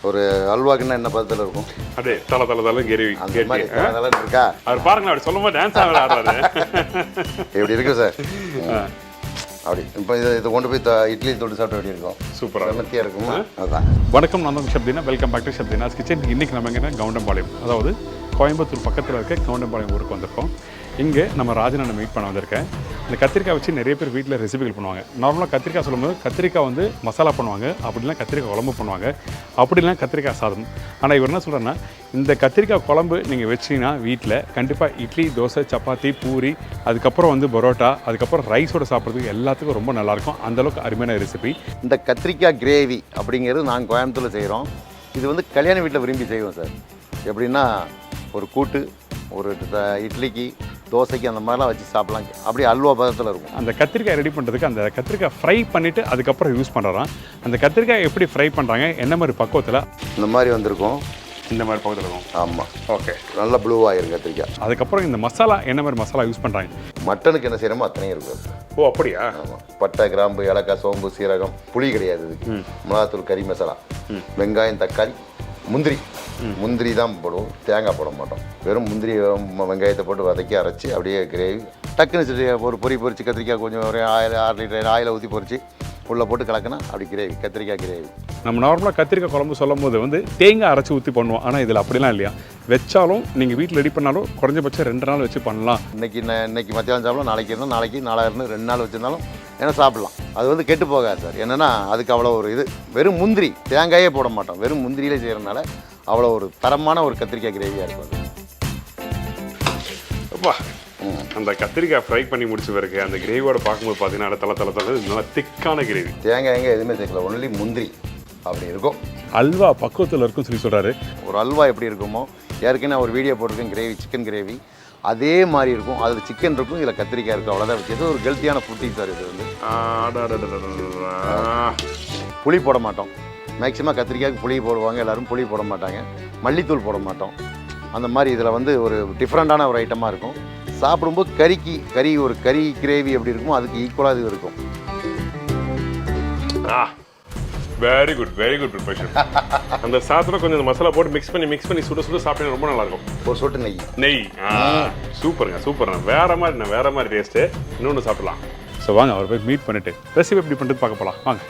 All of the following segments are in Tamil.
ஒரு அல்வாக்குன்னா என்ன பதத்தில் இருக்கும்? அதே தலை கிரேவி அந்த மாதிரி தலை இருக்கா? அவர் பாருங்க அப்படி சொல்லும்போது டான்ஸ் ஆடுறாரு. எப்படி இருக்கு சார்? அப்படி இப்போ இதை கொண்டு போய் இட்லி தொட்டு சாப்பிட்டு எப்படி இருக்கும்? சூப்பராக மத்தியாக இருக்கும். அதுதான். வணக்கம், நான் தான் Shabdeena. Welcome back to Shabdeena's kitchen. இன்றைக்கி நம்ம எங்கன்னா கவுண்டம்பாளையம், அதாவது கோயம்புத்தூர் பக்கத்தில் இருக்க கவுண்டம்பாளையம் ஊருக்கு வந்திருக்கோம். இங்கே நம்ம ராஜனை மீட் பண்ண வந்திருக்கேன். இந்த கத்திரிக்காய் வச்சு நிறைய பேர் வீட்டில் ரெசிபிகள் பண்ணுவாங்க. நார்மலாக கத்திரிக்காய் சொல்லும்போது கத்திரிக்காய் வந்து மசாலா பண்ணுவாங்க, அப்படிலாம் கத்திரிக்காய் குழம்பு பண்ணுவாங்க, அப்படிலாம் கத்திரிக்காய் சாதம். ஆனால் இவர் என்ன சொல்கிறேன்னா, இந்த கத்திரிக்காய் குழம்பு நீங்கள் வச்சிங்கன்னா வீட்டில் கண்டிப்பாக இட்லி, தோசை, சப்பாத்தி, பூரி, அதுக்கப்புறம் வந்து பரோட்டா, அதுக்கப்புறம் ரைஸோடு சாப்பிட்றதுக்கு எல்லாத்துக்கும் ரொம்ப நல்லாயிருக்கும். அந்தளவுக்கு அருமையான ரெசிபி. இந்த கத்திரிக்காய் கிரேவி அப்படிங்கிறது நாங்கள் கோயம்புத்தூரில் செய்கிறோம். இது வந்து கல்யாண வீட்டில் விரும்பி செய்வோம் சார். எப்படின்னா ஒரு கூட்டு, ஒரு இட்லிக்கு, தோசைக்கு அந்த மாதிரிலாம் வச்சு சாப்பிட்லாம். அப்படியே அல்வா பதத்தில் இருக்கும். அந்த கத்திரிக்காய் ரெடி பண்ணுறதுக்கு அந்த கத்திரிக்காய் ஃப்ரை பண்ணிவிட்டு அதுக்கப்புறம் யூஸ் பண்ணுறான். அந்த கத்திரிக்காய் எப்படி ஃப்ரை பண்ணுறாங்க, என்ன மாதிரி பக்குவத்தில்? இந்த மாதிரி வந்திருக்கும். இந்த மாதிரி பக்கத்தில் இருக்கும். ஆமாம், ஓகே. நல்லா ப்ளூவாகிரும் கத்திரிக்காய். அதுக்கப்புறம் இந்த மசாலா என்ன மாதிரி மசாலா யூஸ் பண்ணுறாங்க? மட்டனுக்கு என்ன செய்கிறோமோ அத்தனையும் இருக்கும். ஓ, அப்படியா? ஆமாம். பட்டை, கிராம்பு, ஏலக்காய், சோம்பு, சீரகம், புளி கிடையாது இதுக்கு. மிளகாத்தூள், கறி மசாலா, வெங்காயம், தக்காளி, முந்திரி தான் போடுவோம். தேங்காய் போட மாட்டோம். வெறும் முந்திரி, வெங்காயத்தை போட்டு வதக்கி அரைச்சி அப்படியே கிரேவி டக்குன்னு ஒரு பொரிச்சு கத்திரிக்காய் கொஞ்சம் ஒரு 6 லிட்டர் ஆயிலை ஊற்றி பொரிச்சு உள்ளே போட்டு கலக்கினா அப்படி கிரேவி, கத்திரிக்காய் கிரேவி. நம்ம நார்மலாக கத்திரிக்காய் குழம்பு சொல்லும் போது வந்து தேங்காய் அரைச்சி ஊற்றி பண்ணுவோம். ஆனால் இதில் அப்படிலாம் இல்லையா? வச்சாலும் நீங்கள் வீட்டில் ரெடி பண்ணாலும் குறைஞ்சபட்சம் 2 நாள் வச்சு பண்ணலாம். இன்னைக்கு மத்தியானம் சாப்பிடலாம், நாளைக்கு இருந்தால் நாளைக்கு, நாளாயிரம் 2 நாள் வச்சுருந்தாலும் ஏன்னா சாப்பிட்லாம். அது வந்து கெட்டு போகாது சார். என்னென்னா அதுக்கு அவ்வளோ ஒரு இது, வெறும் முந்திரி, தேங்காயே போட மாட்டோம், வெறும் முந்திரியிலே செய்கிறதுனால அவ்வளோ ஒரு தரமான ஒரு கத்திரிக்காய் கிரேவியாக இருக்கும் அது. அப்பா, அந்த கத்திரிக்காய் ஃப்ரை பண்ணி முடிச்ச பிறகு அந்த கிரேவியோட பார்க்கும்போது பார்த்தீங்கன்னா தலை நல்லா திக்கான கிரேவி. தேங்காய் எதுவுமே சேர்க்கல, ஒன்லி முந்திரி அப்படி இருக்கும். அல்வா பக்குவத்தில் இருக்குன்னு சொல்லி சொல்கிறாரு. ஒரு அல்வா எப்படி இருக்குமோ, ஏற்கனவே ஒரு வீடியோ போட்டிருக்கேன் கிரேவி, சிக்கன் கிரேவி, அதே மாதிரி இருக்கும். அதில் சிக்கன் இருக்கும், இதில் கத்திரிக்காய் இருக்கும். அவ்வளோதான் வச்சு ஒரு ஹெல்த்தியான ஃபுட்டிங் சார் இது வந்து. புளி போட மாட்டோம். மேக்ஸிமம் கத்திரிக்காய்க்கு புளி போடுவாங்க, எல்லோரும் புளி போட மாட்டாங்க. மல்லித்தூள் போட மாட்டோம். அந்த மாதிரி இதில் வந்து ஒரு டிஃப்ரெண்ட்டான ஒரு ஐட்டமாக இருக்கும். சாப்பிடும்போது ஒரு கறி கிரேவி எப்படி இருக்குமோ அதுக்கு ஈக்குவலாக இது இருக்கும். Very good preparation. அந்த சாதத்தில் கொஞ்சம் மசாலா போட்டு மிக்ஸ் பண்ணி சுட சாப்பிட்டா ரொம்ப நல்லா இருக்கும். ஒரு சொட்டு நெய். சூப்பருங்க. வேற மாதிரி டேஸ்ட்டு. இன்னொன்று சாப்பிடலாம். ஸோ வாங்க, அவர் போய் மீட் பண்ணிட்டு ரெசிபி எப்படி பண்ணுறது பார்க்க போகலாம். வாங்க.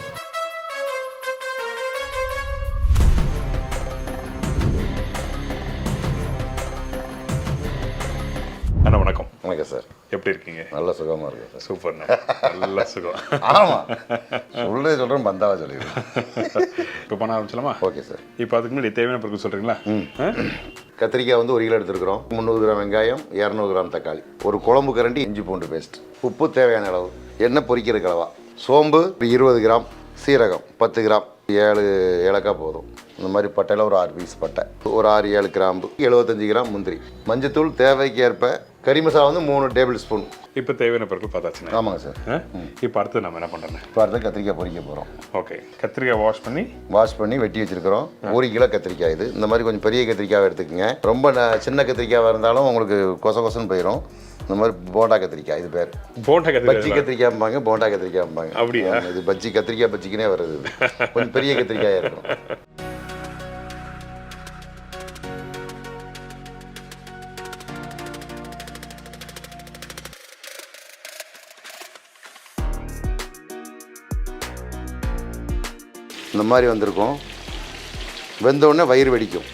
அண்ணா வணக்கம். வணக்கம் சார். எப்படி இருக்கீங்க? நல்ல சுகமாக இருக்கு சார். சூப்பர்ண்ணா, நல்ல சுகம். ஆமாம், சொல்கிறேன் பந்தாவாக சொல்லிடுறேன். இப்போ பண்ண ஆரம்பிச்சலாமா? Okay sir. இப்போ அதுக்கு முன்னாடி தேவையான பொருட்கள் சொல்கிறீங்களா? கத்திரிக்காய் வந்து 1 கிலோ எடுத்துருக்குறோம். 300 கிராம் வெங்காயம், 200 கிராம் தக்காளி, ஒரு குழம்பு கரண்டி இஞ்சி பூண்டு பேஸ்ட், உப்பு தேவையான அளவு, எண்ணெய் பொரிக்கிற கலவா, சோம்பு 20 கிராம், சீரகம் 10 கிராம், 7 ஏலக்காய் போதும். இந்த மாதிரி பட்டையில் ஒரு 6 பீஸ் பட்டை, ஒரு 6-7 கிராம்பு, 75 கிராம் முந்திரி, மஞ்சத்தூள் தேவைக்கு ஏற்ப, கறி மசாலா வந்து 3 டேபிள் ஸ்பூன். இப்போ தேவையான பொருட்கள் பார்த்தாச்சுங்க. ஆமாங்க சார். இப்போ அடுத்து நம்ம என்ன பண்ணுறோம்? இப்போ அடுத்து கத்திரிக்காய் பொரிக்க போகிறோம். ஓகே. கத்திரிக்காய் வாஷ் பண்ணி வெட்டி வச்சுருக்கிறோம். 1 கிலோ கத்திரிக்காய். இது இந்த மாதிரி கொஞ்சம் பெரிய கத்திரிக்காய் எடுத்துக்கோங்க. ரொம்ப சின்ன கத்திரிக்காய் இருந்தாலும் உங்களுக்கு கொசன்னு போயிடும். இந்த மாதிரி போண்டா கத்திரிக்காய், இது பேர் போண்டா கத்திரிக்காய். பஜ்ஜி கத்திரிக்காய்பாங்க, போண்டா கத்திரிக்காய்பாங்க. அப்படியா? இது கத்திரிக்காய்க்குனே வருது. கொஞ்சம் பெரிய கத்திரிக்காயாக இருக்கும். இந்த மாதிரி வந்திருக்கும். வெந்தோடனே வயிறு வெடிக்கும்.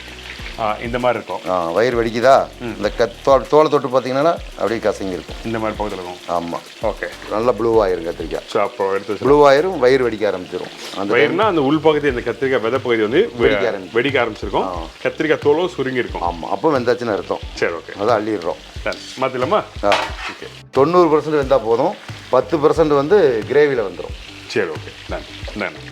இந்த மாதிரி இருக்கும். வயிறு வெடிக்குதா? இந்த தோலை தொட்டு பார்த்தீங்கன்னா அப்படியே கசங்கி இருக்கும். இந்த மாதிரி பக்கத்தில் இருக்கும். ஆமாம். ஓகே. நல்லா ப்ளூவாயிரும் கத்திரிக்காய். ஸோ அப்போ எடுத்து ப்ளூவாயிரும், வயிறு வெடிக்க ஆரம்பிச்சிடும். அந்த வயிறுனா அந்த உள்பகுதி, அந்த கத்திரிக்காய் விதை பகுதி வந்து வெடிக்க ஆரம்பிச்சிருக்கும். கத்திரிக்காய் தோலோ சுருங்கி இருக்கும். ஆமாம், அப்போ வெந்தாச்சுன்னு அர்த்தம். சரி, ஓகே. அதான் அள்ளிடுறோம். மாற்றிடலாமா? ஓகே. 90% வெந்தால் போதும். 10% வந்து கிரேவியில் வந்துடும். சரி, ஓகே. நன்றி.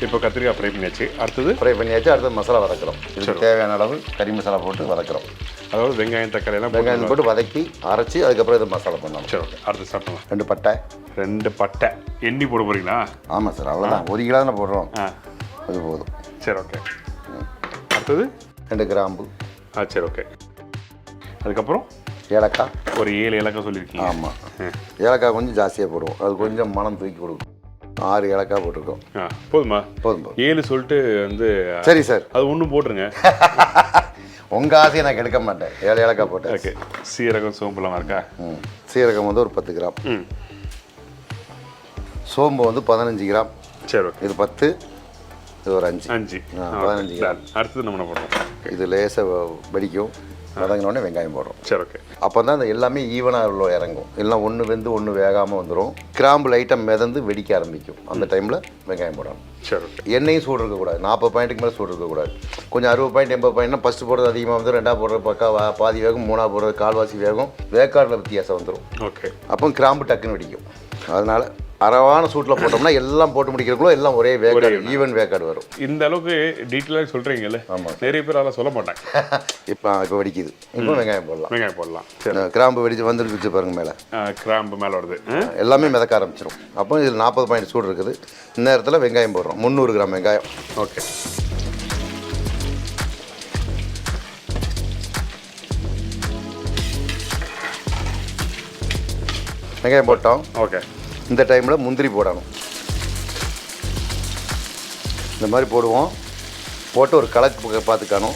இப்போ கத்திரிக்காய் ஃப்ரை பண்ணியாச்சு. அடுத்தது மசாலா வதக்குறோம். இதுக்கு தேவையான அளவு கறி மசாலா போட்டு வதக்குறோம். அதாவது வெங்காயம் தக்காளி எல்லாம் வெங்காயம் போட்டு வதக்கி அரைச்சி அதுக்கப்புறம் இதை மசாலா பண்ணலாம். சரி ஓகே. அடுத்து ஸ்டார்ட் பண்ணலாம். 2 பட்டை. 2 பட்டை. எண்ணி போட போகிறீங்களா? ஆமாம் சார், அவ்வளோதான். 1 கிலோ தானே போடுறோம், அது போதும். சரி ஓகே. அடுத்தது 2 கிராம்பு. சரி ஓகே. அதுக்கப்புறம் ஏலக்காய். ஒரு 7 ஏலக்காய் சொல்லியிருக்கீங்க. ஆமாம், ஏலக்காய் கொஞ்சம் ஜாஸ்தியாக போடுவோம், அது கொஞ்சம் மனம் தூக்கி கொடுக்கும். 6 ஏலக்காய் போட்டிருக்கோம். போதுமா? போதும். 7 சொல்லிட்டு வந்து சரி சார், அது ஒன்றும் போட்டுருங்க. உங்கள் ஆசையை நான் கெடுக்க மாட்டேன். 7 ஏலக்காய் போட்டேன். ஓகே. சீரகம் சோம்புலாம் இருக்கா? சீரகம் வந்து ஒரு 10 கிராம். சோம்பு வந்து 15 கிராம். சரி ஓகே. இது 10, இது ஒரு 5. 15 கிராம். அடுத்தது நம்ம என்ன பண்ணுறோம்? இது லேசாக வெடிக்கும், வதங்கினோடனே வெங்காயம் போடுறோம். சரி ஓகே. அப்போ தான் அந்த எல்லாமே ஈவனாக உள்ள இறங்கும். எல்லாம் ஒன்று வெந்து ஒன்று வேகாமல் வந்துடும். கிராம்பு லைட்டாக மிதந்து வெடிக்க ஆரம்பிக்கும். அந்த டைமில் வெங்காயம் போடணும். சரி ஓகே. எண்ணெயும் சூடு இருக்கக்கூடாது. 40 பாயிண்ட்டுக்கு மேலே சூடு இருக்கக்கூடாது. கொஞ்சம் 60 பாயிண்ட் 80 பாயிண்ட்னா ஃபஸ்ட்டு போடுறது அதிகமாக வந்து 2ஆக போடுறது பக்கா பாதி வேகும், 3ஆக போடுறது கால்வாசி வேகும், வேக்காடில் வித்தியாசம் வந்துடும். ஓகே. அப்போ கிராம்பு டக்குன்னு வெடிக்கும். அதனால் அறவான சூட்டில் போட்டோம்னா எல்லாம் போட்டு முடிக்கிறக்குள்ள எல்லாம் ஒரே வேக்காடு, ஈவன் வேக்காடு வரும். இந்த அளவுக்கு டீட்டெயிலாக சொல்கிறீங்கல்ல? ஆமாம். நிறைய பேர் அதெல்லாம் சொல்ல மாட்டாங்க. இப்போ வெடிக்குது. இப்போ வெங்காயம் போடலாம். வெங்காயம் போடலாம். சரி. கிராம்பு வெடிச்சு வந்துருச்சு பாருங்க, மேலே கிராம்பு மேலே வருது. எல்லாமே மிதக்க ஆரம்பிச்சிடும். அப்போ இதில் 40 பாயிண்ட் சூடு இருக்குது. இந்த நேரத்தில் வெங்காயம் போடுறோம். 300 கிராம் வெங்காயம். ஓகே. வெங்காயம் போட்டோம். ஓகே. இந்த டைமில் முந்திரி போடணும். இந்த மாதிரி போடுவோம். போட்டு ஒரு கலக்கு பார்த்துக்கணும்.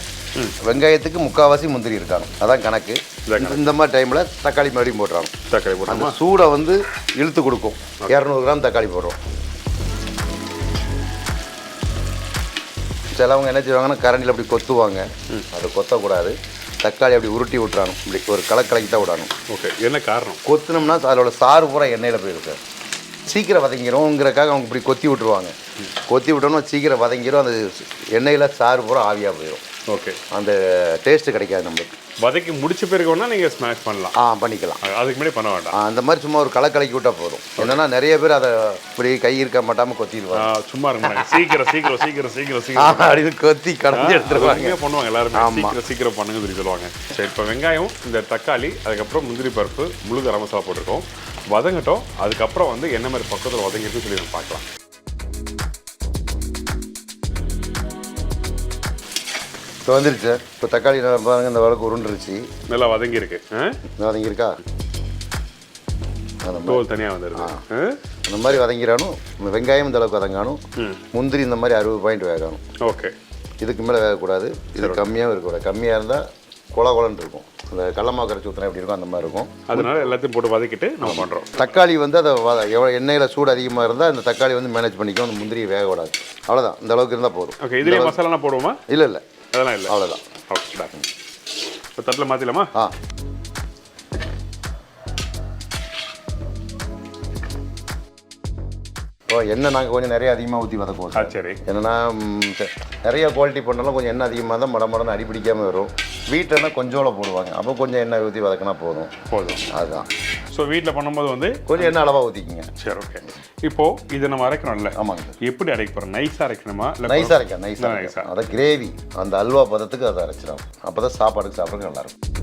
வெங்காயத்துக்கு 3/4 முந்திரி இருக்கணும், அதான் கணக்கு. இந்த மாதிரி டைமில் தக்காளி மறுபடியும் போடுறாங்க. தக்காளி போட்டு அந்த சூடை வந்து இழுத்து கொடுக்கும். 200 கிராம் தக்காளி போடுறோம். சிலவங்க என்ன செய்வாங்கன்னா கரண்டியில் அப்படி கொத்துவாங்க. அது கொத்தக்கூடாது. தக்காளி அப்படி உருட்டி விட்டுறாங்க. இப்படி ஒரு கலக்கி தான் விடணும். ஓகே. என்ன காரணம்? கொத்துனோம்னா அதோட சாறு பூரா எண்ணெயில் போயிருக்கு. சீக்கிரம் வதங்கிடும்ங்கிறக்காக அவங்க இப்படி கொத்தி விட்டுருவாங்க. கொத்தி விட்டோம்னா சீக்கிரம் வதங்கிடும். அந்த எண்ணெயில் சாறு பூரா ஆவியாக போயிடும். ஓகே. அந்த டேஸ்ட்டு கிடைக்காது நம்மளுக்கு. வதக்கி முடிச்ச பிறகு வேணால் நீங்கள் ஸ்மாஷ் பண்ணலாம். பண்ணிக்கலாம். அதுக்கு முன்னாடி பண்ண வேண்டாம். அந்த மாதிரி சும்மா ஒரு கலக்கி விட்டால் போதும். என்னன்னா நிறைய பேர் அதை இப்படி கை இருக்க மாட்டாமல் கொத்திடுவாங்க. சும்மா இருக்க சீக்கிரம் சீக்கிரம் சீக்கிரம் சீக்கிரம் சீக்கிரம் அப்படின்னு கொத்தி கடந்து எடுத்துருவாங்க. பண்ணுவாங்க எல்லாருமே. சீக்கிரம் சீக்கிரம் பண்ணுங்க சொல்லி சொல்லுவாங்க. சரி, இப்போ வெங்காயம், இந்த தக்காளி, அதுக்கப்புறம் முந்திரி பருப்பு, முழு கரம் மசாலா போட்டிருக்கோம். வதங்கட்டும். அதுக்கப்புறம் வந்து என்ன மாதிரி பக்கத்தில் வதங்கிட்டு சொல்லி நம்ம பார்க்கலாம். இப்போ வந்துருச்சு. இப்போ தக்காளி பாருங்க, இந்த அளவுக்கு உருண்டுருச்சு. நல்லா வதங்கியிருக்கு. வதங்கியிருக்கா? அந்த தோல் தனியாக வந்துடுது. அந்த மாதிரி வதங்கிடணும். வெங்காயம் இந்த அளவுக்கு வதங்கணும். முந்திரி இந்த மாதிரி 60 பாயிண்ட் வேகணும். ஓகே. இதுக்கு மேலே வேகக்கூடாது. இது கம்மியாகவும் இருக்கக்கூடாது. கம்மியாக இருந்தால் கொலன்னு இருக்கும். அந்த கடலமாவு கரைச்சி ஊற்றினா எப்படி இருக்கும் அந்த மாதிரி இருக்கும். அதனால எல்லாத்தையும் போட்டு வதக்கிட்டு நம்ம பண்ணுறோம். தக்காளி வந்து அதை எவ்வளோ எண்ணெயில் சூடு அதிகமாக இருந்தால் அந்த தக்காளி வந்து மேனேஜ் பண்ணிக்கும். அந்த முந்திரி வேக விடாது. அவ்வளோதான், இந்த அளவுக்கு இருந்தால் போதும். ஓகே. இதுலேயே மசாலாலாம் போடுவோமா? இல்லை, அதெல்லாம் இல்லை. அவ்வளோதான். ஓகே. இப்போ தட்டில் மாற்றிடலாமா? எண்ணெய் நாங்கள் கொஞ்சம் நிறைய அதிகமாக ஊற்றி வதக்குவோம். சரி. என்னென்னா நிறைய குவாலிட்டி பண்ணாலும் கொஞ்சம் எண்ணெய் அதிகமாக தான் மடமடன்னு அடிப்பிடிக்காமல் வரும். வீட்டில்னா கொஞ்சோல போடுவாங்க. அப்போ கொஞ்சம் எண்ணெய் ஊற்றி வதக்கினா போதும். அதுதான். ஸோ வீட்டில் பண்ணும்போது வந்து கொஞ்சம் எண்ணெய் அளவாக ஊற்றிக்கிங்க. சரி ஓகே. இப்போது இதை நம்ம அரைக்கணும்ல? ஆமாங்க சார். எப்படி அரைக்க போகிறோம்? நைஸாக அரைக்கணுமா? இல்லை நைஸாக அரைக்க. அதை கிரேவி அந்த அல்வா பதத்துக்கு அதை அரைச்சிடும். அப்போ தான் சாப்பாடுக்கு சாப்பிட்றதுக்கு நல்லாயிருக்கும்.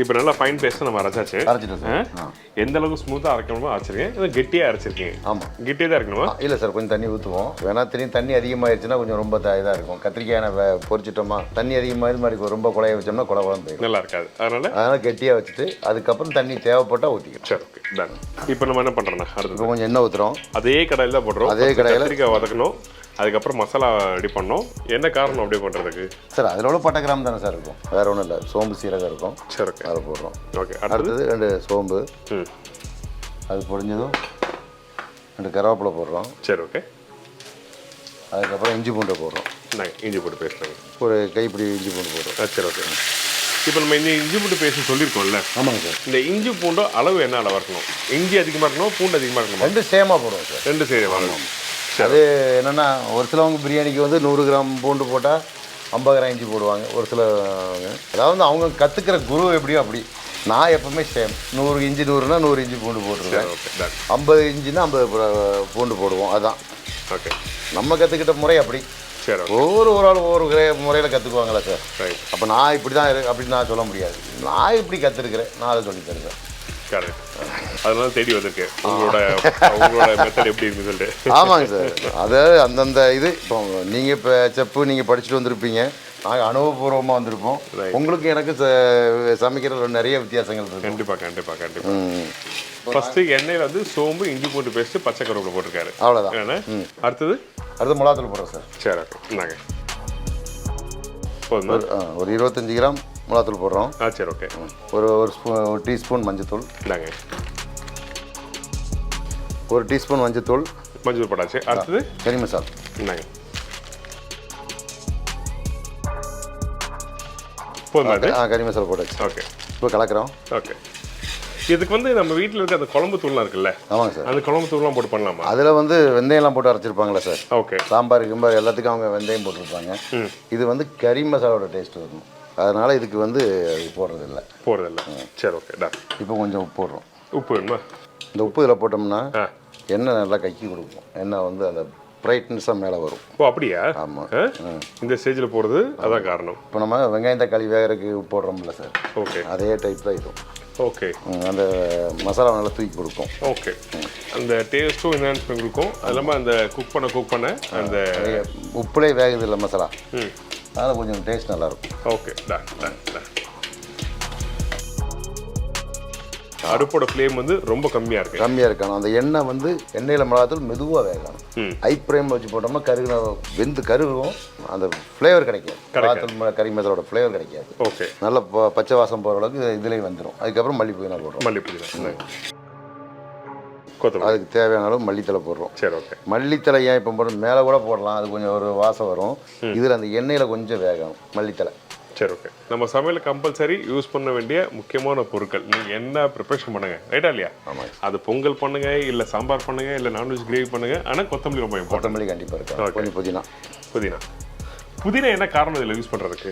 இப்போ நல்லா ஃபைன் பேஸ்ட் நம்ம அரைச்சாச்சு. அரைச்சிட்டோம் சார். எந்த அளவுக்கு ஸ்மூத்தாக அரைக்கணுமோ அரைச்சிருக்கேன். இது கெட்டியாக அரைச்சிருக்கீங்க? ஆமாம். கெட்டியாக தான் இருக்கணுமா? இல்லை சார், கொஞ்சம் தண்ணி ஊற்றுவோம். வேணா தண்ணி அதிகமாகிடுச்சுன்னா கொஞ்சம் ரொம்ப இதாக இருக்கும். கத்திரிக்காய் பொரிச்சிட்டோமா தண்ணி அதிகமாக இது மாதிரி ரொம்ப குழைய வச்சோம்னா குழம்பு போயிடும், நல்லா இருக்காது. அதனால் கெட்டியாக வச்சுட்டு அதுக்கப்புறம் தண்ணி தேவைப்பட்டால் ஊற்றிக்கணும். சரி ஓகே, டன். இப்போ நம்ம என்ன பண்ணுறோன்னா அடுத்து கொஞ்சம் எண்ணெய் ஊற்றுறோம். அதே கடாயில் தான் போடுறோம். அதே கடாயில் கத்திரிக்காய் வதக்கணும். அதுக்கப்புறம் மசாலா ரெடி பண்ணோம். என்ன காரணம் அப்படி பண்ணுறதுக்கு? சார் அதில் உள்ள பட்டை கிராம் தானே சார் இருக்கும், வேறு ஒன்றும் இல்லை. சோம்பு சீரகம் இருக்கும். சரி ஓகே, அதை போடுறோம். ஓகே. அடுத்தது 2 சோம்பு. அது பொடிஞ்சதும் 2 கருவேப்பிலை போடுறோம். சரி ஓகே. அதுக்கப்புறம் இஞ்சி பூண்டை போடுறோம். இஞ்சி பூண்டு பேஸ்ட் ஒரு கைப்பிடி இஞ்சி பூண்டு போடுறோம். சரி ஓகே. இப்போ நம்ம இந்த இஞ்சி பூண்டு பேஸ்ட் சொல்லியிருக்கோம்ல? ஆமாங்க சார். இந்த இஞ்சி பூண்டு அளவு என்ன அளவாக இருக்கணும்? இஞ்சி அதிகமாக இருக்கணும், பூண்டு அதிகமாக இருக்கணும்? 2 சேமாக போடுவோம் சார். 2 சேமாக வாங்கணும். அது என்னென்னா ஒரு சிலவங்க பிரியாணிக்கு வந்து 100 கிராம் பூண்டு போட்டால் 50 கிராம் இஞ்சி போடுவாங்க ஒரு சிலவங்க. அதாவது அவங்க கற்றுக்கிற குரு எப்படியோ அப்படி. நான் எப்பவுமே சேம். 100 இஞ்சி 100னா 100 இஞ்சி பூண்டு போட்டுருவேன். 50 இஞ்சின்னா 50 பூண்டு போடுவோம். அதுதான் ஓகே. நம்ம கற்றுக்கிட்ட முறை அப்படி. சரி. ஒரு ஆள் ஒவ்வொரு முறையில் கற்றுக்குவாங்களா சார்? ரைட். அப்போ நான் இப்படி தான் அப்படின்னு நான் சொல்ல முடியாது. நான் இப்படி கற்றுருக்கிறேன், நான் அதை சொல்லி தருவேன். கரெக்ட். அதனால தேடி வந்திருக்கேன் உங்களோட மெத்தட் எப்படி இருக்குன்னு சொல்லிட்டு. ஆமாங்க சார். அதை அந்தந்த இது இப்போ நீங்கள் இப்போ செப்பு நீங்கள் படிச்சுட்டு வந்திருப்பீங்க, நாங்கள் அனுபவபூர்வமாக வந்திருப்போம். உங்களுக்கு எனக்கு சமைக்கிறதுல நிறைய வித்தியாசங்கள் இருக்குது. கண்டிப்பாக. ஃபர்ஸ்ட் எண்ணெயில் வந்து சோம்பு, இஞ்சி பூண்டு பேஸ்ட், பச்சை கருவேப்பிலை போட்டிருக்காரு. அவ்வளோதான். அடுத்து மிளகாத்தூள் போடுறோம் சார். சரி, இந்தாங்க போதுமா? ஒரு 25 கிராம் மிளகாத்தூள் போடுறோம். சரி, ஓகே. ஒரு டீஸ்பூன் மஞ்சத்தூள். இந்தாங்க ஒரு டீஸ்பூன் மஞ்சத்தூள் போட்டாச்சு. அடுத்தது கறி மசாலா. இந்தாங்க போதுமா? கறி மசாலா போட்டாச்சு. ஓகே. இப்போ கலக்கிறோம். ஓகே. இதுக்கு வந்து நம்ம வீட்டில் இருக்க அந்த குழம்பு தூள்லாம் இருக்குல்ல? ஆமாங்க சார். அந்த குழம்பு தூள்லாம் போட்டு பண்ணலாமா? அதில் வந்து வெந்தயம்லாம் போட்டு அரைச்சிருப்பாங்களா சார்? ஓகே. சாம்பார் கிம்பார் எல்லாத்துக்கும் அவங்க வெந்தயம் போட்டிருப்பாங்க. இது வந்து கறி மசாலாவோட டேஸ்ட் இருக்கும், அதனால இதுக்கு வந்து போடுறதில்லை. சரி, ஓகே. இப்போ கொஞ்சம் உப்பு போடுறோம். உப்பு வேணுமா? இந்த உப்பு இதில் போட்டோம்னா எண்ணெய் நல்லா கைக்கி கொடுக்கும். எண்ணெய் வந்து அந்த பிரைட்னஸாக மேலே வரும். ஓ, அப்படியா? ஆமாம். இந்த ஸ்டேஜில் போடுறது அதான் காரணம். இப்போ நம்ம வெங்காயம் தக்காளி வேகிறதுக்கு உப்பு போடுறோம்ல சார்? ஓகே. அதே டைப் தான் இதுவும். ஓகே. அந்த மசாலா நல்லா தூக்கி கொடுக்கும். ஓகே. அந்த டேஸ்ட்டும் என்ஹான்ஸ் பண்ணி கொடுக்கும். அது இல்லாமல் அந்த குக் பண்ண அந்த உப்புலே வேகுது இல்லை மசாலா, அதனால் கொஞ்சம் டேஸ்ட் நல்லாயிருக்கும். ஓகே. அடுப்போட ஃப்ளேம் வந்து ரொம்ப கம்மியாக இருக்கணும். அந்த எண்ணெய் வந்து எண்ணெயில் மிளகாத்தூள் மெதுவாக வேகணும். ஹை ஃப்ளேம் வச்சு போட்டோம்னா கருகும், அந்த ஃப்ளேவர் கிடைக்காது. கறி மசாலோட ஃப்ளேவர் கிடைக்காது. ஓகே. நல்லா பச்சை வாசம் போகிற அளவுக்கு இதுலேயும் வந்துடும். அதுக்கப்புறம் மல்லி புதினா போடுறோம். அதுக்கு தேவையான அளவு மல்லித்தலை போடுறோம். சரி, ஓகே. மல்லித்தலை ஏன் இப்போ போடுறோம், மேலே கூட போடலாம், அது கொஞ்சம் ஒரு வாசம் வரும். இதில் அந்த எண்ணெயில் கொஞ்சம் வேகணும் மல்லித்தலை. சரி, ஓகே. நம்ம சமையல் கம்பல்சரி யூஸ் பண்ண வேண்டிய முக்கியமான பொருட்கள் நீங்கள் என்ன ப்ரிப்பரேஷன் பண்ணுங்க, ரைட்டா இல்லையா? ஆமாம். அது பொங்கல் பண்ணுங்க, இல்லை சாம்பார் பண்ணுங்க, இல்லை நான்வெஜ் கிரேவி பண்ணுங்க. ஆனால் கொத்தமல்லி ரொம்ப இம்பார்ட்டன்ட். கொத்தமல்லி கண்டிப்பாக இருக்கும். கொஞ்சம் புதினா என்ன காரணம் இதில் யூஸ் பண்ணுறதுக்கு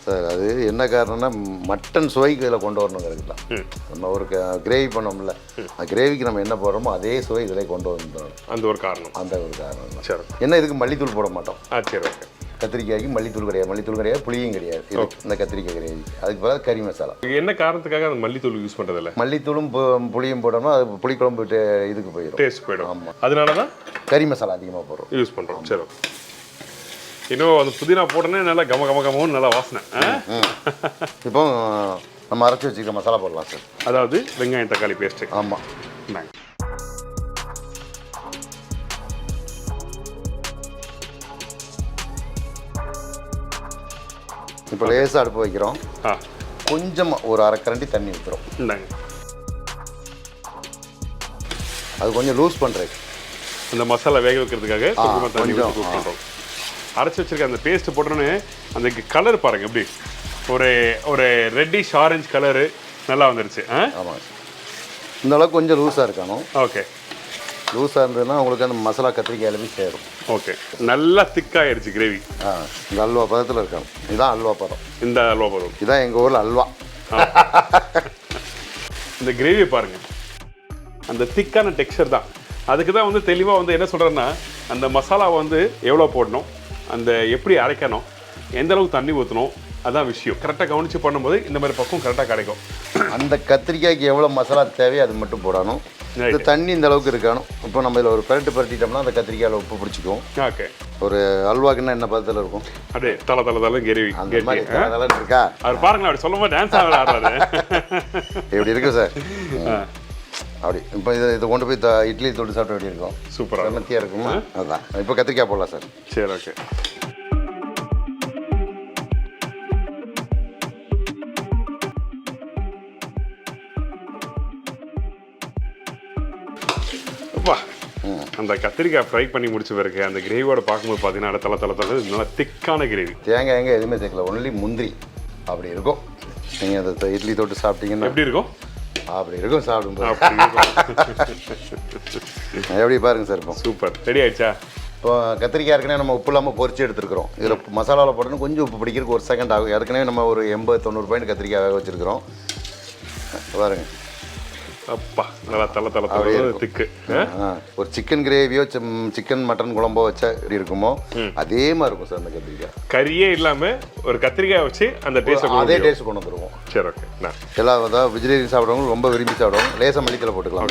சார்? அது என்ன காரணம்னா மட்டன் சுவைக்கு இதில் கொண்டு வரணுங்கிறது தான். நம்ம ஒரு கிரேவி பண்ணோம்ல, அந்த கிரேவிக்கு நம்ம என்ன போடுறோமோ அதே சுவை இதில் கொண்டு வந்துடும். அந்த ஒரு காரணம் தான். சரி. என்ன இதுக்கு மல்லித்தூள் போட மாட்டோம். சரி, ஓகே. கத்திரிக்காய்க்கு மல்லித்தூள் கிடையாது, புளியும் கிடையாது. இந்த கத்திரிக்காய் கிரேவி அதுக்கு பதிலாக கறி மசாலா. என்ன காரணத்துக்காக அந்த மல்லித்தூள் யூஸ் பண்ணுறதில்ல? மல்லித்தூளும் புளியும் போட்டோம்னா அது புளிக்குழம்பு இதுக்கு போயிடும், டேஸ்ட் போயிடும். ஆமாம். அதனால தான் கறி மசாலா அதிகமாக போடுறோம், யூஸ் பண்ணுறோம். சரி, இன்னும் அந்த புதினா போட்டோன்னே நல்லா கமகமன்னு நல்லா வாசனை. இப்போ நம்ம அரைச்சி வச்சுக்கிற மசாலா போடலாம் சார். அதாவது வெங்காயம் தக்காளி பேஸ்ட்டு. ஆமாம். இப்போ லேசாக அடுப்பு வைக்கிறோம். கொஞ்சமாக ஒரு அரைக்கரண்டி தண்ணி ஊற்றுறோம். அது கொஞ்சம் லூஸ் பண்ணுறது, அந்த மசாலா வேக வைக்கிறதுக்காக கொஞ்சம் பண்ணுறோம். அரைச்சி வச்சிருக்க அந்த பேஸ்ட்டு போட்டோன்னே அந்த கலர் பாருங்க எப்படி ஒரு ரெட்டிஷ் ஆரஞ்சு கலரு நல்லா வந்துருச்சு. ஆமாம். இந்த அளவுக்கு கொஞ்சம் லூஸாக இருக்கணும். ஓகே. லூஸாக இருந்ததுன்னா உங்களுக்கு அந்த மசாலா கத்திரிக்காய் எல்லாமே சேரும். ஓகே. நல்லா திக்காகிடுச்சு கிரேவி. இந்த அல்வா பதத்தில் இருக்கணும். இதுதான் அல்வா பதம். இந்த அல்வா பதம் இதுதான் எங்கள் ஊரில் அல்வா. இந்த கிரேவியை பாருங்கள், அந்த திக்கான டெக்ஸ்சர் தான். அதுக்கு தான் வந்து தெளிவாக வந்து என்ன சொல்கிறேன்னா, அந்த மசாலாவை வந்து எவ்வளோ போடணும், அந்த எப்படி அரைக்கணும், எந்த அளவுக்கு தண்ணி ஊற்றணும், அதான் விஷயம். கரெக்டாக கவனித்து பண்ணும்போது இந்த மாதிரி பக்கம் கரெக்டாக கிடைக்கும். அந்த கத்திரிக்காய்க்கு எவ்வளோ மசாலா தேவையோ அது மட்டும் போடணும். இந்த தண்ணி இந்த அளவுக்கு இருக்கணும். இப்போ நம்ம இதில் ஒரு பரட்டிட்டோம்னா அந்த கத்திரிக்காயில் உப்பு பிடிச்சிக்கும். ஓகே. ஒரு அல்வாக்குன்னா என்ன பதத்தில் இருக்கும்? அப்படியே தலை கிரேவி அந்த மாதிரி இருக்கா? அவர் பாருங்களேன், அப்படி சொல்லும் போது டான்ஸ் ஆடுறாரு. எப்படி இருக்கு சார்? அப்படி இப்போ இதை கொண்டு போய் இட்லி தொட்டு சாப்பிட எப்படி இருக்கும்? சூப்பராக மத்தியாக இருக்குமா? அதுதான். இப்போ கத்திரிக்காய் போடலாம் சார். சரி, ஓகே. அந்த கத்திரிக்காய் ஃப்ரை பண்ணி முடிச்ச பிறகு அந்த கிரேவியோட பார்க்கும்போது பார்த்தீங்கன்னா தலை நல்லா திக்கான கிரேவி. தேங்காய் எதுவுமே சேர்க்கல, ஒன்லி முந்திரி. அப்படி இருக்கும். நீங்கள் அதை இட்லி தொட்டு சாப்பிட்டீங்கன்னா எப்படி இருக்கும்? அப்படி இருக்கும் சாப்பிடும்போது. எப்படி பாருங்க சார். இப்போ சூப்பர். ரெடி ஆயிடுச்சா? இப்போ கத்திரிக்காய் ஏற்கனவே நம்ம உப்பு இல்லாமல் பொரிச்சு எடுத்துருக்கிறோம். இதில் மசாலாவில் போட்டோன்னு கொஞ்சம் உப்பு பிடிக்கிறதுக்கு ஒரு செகண்ட் ஆகும். ஏற்கனவே நம்ம ஒரு 80-90 பாயிண்ட் கத்திரிக்காய் வேக வச்சுருக்கிறோம். பாருங்க, அப்பா நல்லா தலை தலை திக்கு. ஒரு சிக்கன் கிரேவியோ சிக்கன் மட்டன் குழம்போ வச்சா எப்படி இருக்குமோ அதே மாதிரி இருக்கும் சார் அந்த கத்திரிக்காய். கறியே இல்லாம ஒரு கத்திரிக்காய் வச்சு அந்த டேஸ்ட் அதே டேஸ்ட் கொண்டு வந்துருவோம். சரி ஓகே. எல்லாம் அதாவது வெஜிடேரியன் சாப்பிட்றவங்க ரொம்ப விரும்பி சாப்பிடுவாங்க. லேசாக மல்லித்தலை போட்டுக்கலாம்.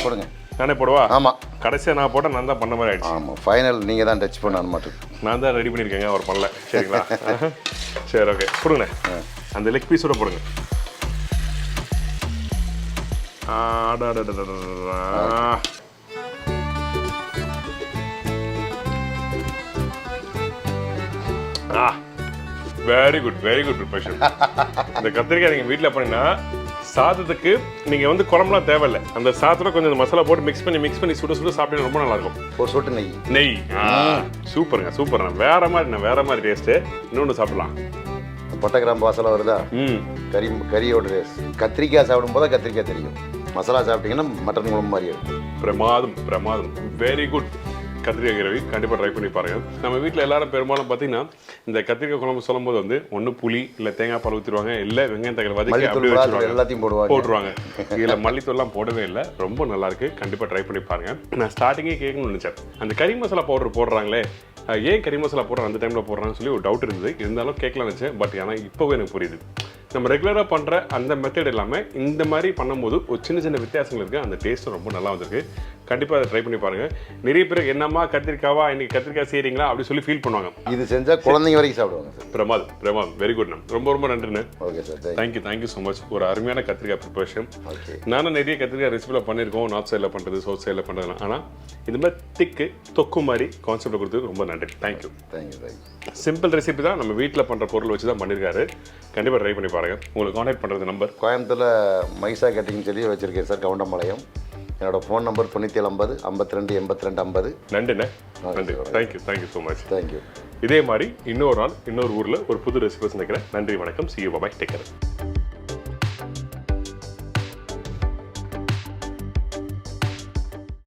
போடுங்க. நானே போடுவா? ஆமாம். கடைசியாக நான் போட்டால் நான் தான் பண்ண மாதிரி ஆயிடுச்சு. ஆமாம், ஃபைனல் நீங்கள் தான் டச் பண்ண மாட்டேன். நான் தான் ரெடி பண்ணியிருக்கேங்க, அவர் பண்ணல. சரிங்களா? சரி ஓகே, கொடுங்கண்ணே. அந்த லெக் பீஸோட போடுங்க. Very good preparation. இந்த கத்திரிக்காய் நீங்கள் வீட்டில் பண்ணீங்கன்னா சாதத்துக்கு நீங்கள் வந்து குழம்புலாம் தேவையில்லை. அந்த சாதத்தோட கொஞ்சம் மசாலா போட்டு மிக்ஸ் பண்ணி சுட சாப்பிட்டீங்கன்னா ரொம்ப நல்லா இருக்கும். ஒரு சொட்டு நெய். சூப்பருங்க. வேற மாதிரி டேஸ்ட்டு. இன்னொன்று சாப்பிடலாம். பட்டை கிராம்பு வாசலை வருதா? கறியோட டேஸ்ட். கத்திரிக்காய் சாப்பிடும் போது கத்திரிக்காய் தெரியும். மசாலா சாப்பிட்டீங்கன்னா மட்டன் குழம்பு மாதிரி இருக்கும். பிரமாதம். Very good. கத்திரிக்காய் கிரேவி கண்டிப்பாக ட்ரை பண்ணி பாருங்க. நம்ம வீட்டில் எல்லாரும் பெரும்பாலும் பார்த்தீங்கன்னா இந்த கத்திரிக்காய் குழம்பு சொல்லும் போது வந்து ஒன்று புளி இல்லை தேங்காய் பால் ஊற்றிடுவாங்க, இல்லை வெங்காயம் தக்காளி வதக்கி அப்படியே வச்சுருவாங்க, எல்லாத்தையும் போட்டுருவாங்க. இதில் மல்லித்தூள்லாம் போடவே இல்லை. ரொம்ப நல்லா இருக்கு. கண்டிப்பாக ட்ரை பண்ணி பாருங்க. நான் ஸ்டார்டிங்கே கேட்கணும்னு நினச்சேன், அந்த கறி மசாலா பவுடர் போடுறாங்களே, ஏன் கறி மசாலா போடுறாங்க அந்த டைமில் போடுறாங்கன்னு சொல்லி ஒரு டவுட் இருந்தது. இருந்தாலும் கேட்கலாம் நினச்சேன். பட் ஆனால் இப்போவே எனக்கு புரியுது. நம்ம ரெகுலராக பண்ணுற அந்த மெத்தட் இல்லாமல் இந்த மாதிரி பண்ணும்போது ஒரு சின்ன வித்தியாசங்கள் இருக்குது. அந்த டேஸ்ட்டும் ரொம்ப நல்லா வந்திருக்கு. கண்டிப்பாக அதை ட்ரை பண்ணி பாருங்கள். நிறைய பேர் என்னம்மா கத்திரிக்காவா இன்னைக்கு கத்திரிக்காய் செய்கிறீங்களா அப்படி சொல்லி ஃபீல் பண்ணுவாங்க. இது செஞ்சால் குழந்தைங்க வரைக்கும் சாப்பிடுவாங்க சார். பிரமாதம். Very good. ரொம்ப நன்றிண்ணே. Okay sir, thank you so much. ஒரு அருமையான கத்திரிக்காய் ப்ரிப்பரேஷன். நானும் நிறைய கத்திரிக்காய் ரெசிபியில் பண்ணியிருக்கோம், நார்த் சைடில் பண்ணுறது, சவுத் சைடில் பண்ணுறதுலாம். ஆனால் இந்த மாதிரி திக்கு தொக்கு மாதிரி கான்செப்ட் கொடுத்தது ரொம்ப நன்றி. தேங்க்யூ. சிம்பிள் ரெசிபி தான், நம்ம வீட்டில் பண்ணுற பொருள் வச்சு தான் பண்ணியிருக்காரு. கண்டிப்பாக ட்ரை பண்ணி பாருங்கள். உங்களுக்கு கான்டாக்ட் பண்ணுறது நம்பர் கோயம்புத்தூரில் மகிஷா கேட்டரிங் சொல்லி வச்சுருக்கேன் சார், கவுண்டம்பாளையம். என்னோட ஃபோன் நம்பர் 9750 52 82 50. நன்றி. Thank you so much. தேங்க்யூ. இதே மாதிரி இன்னொரு நாள் இன்னொரு ஊரில் ஒரு புது ரெசிபி சந்திக்கிறேன். நன்றி, வணக்கம். See you, bye. Take care.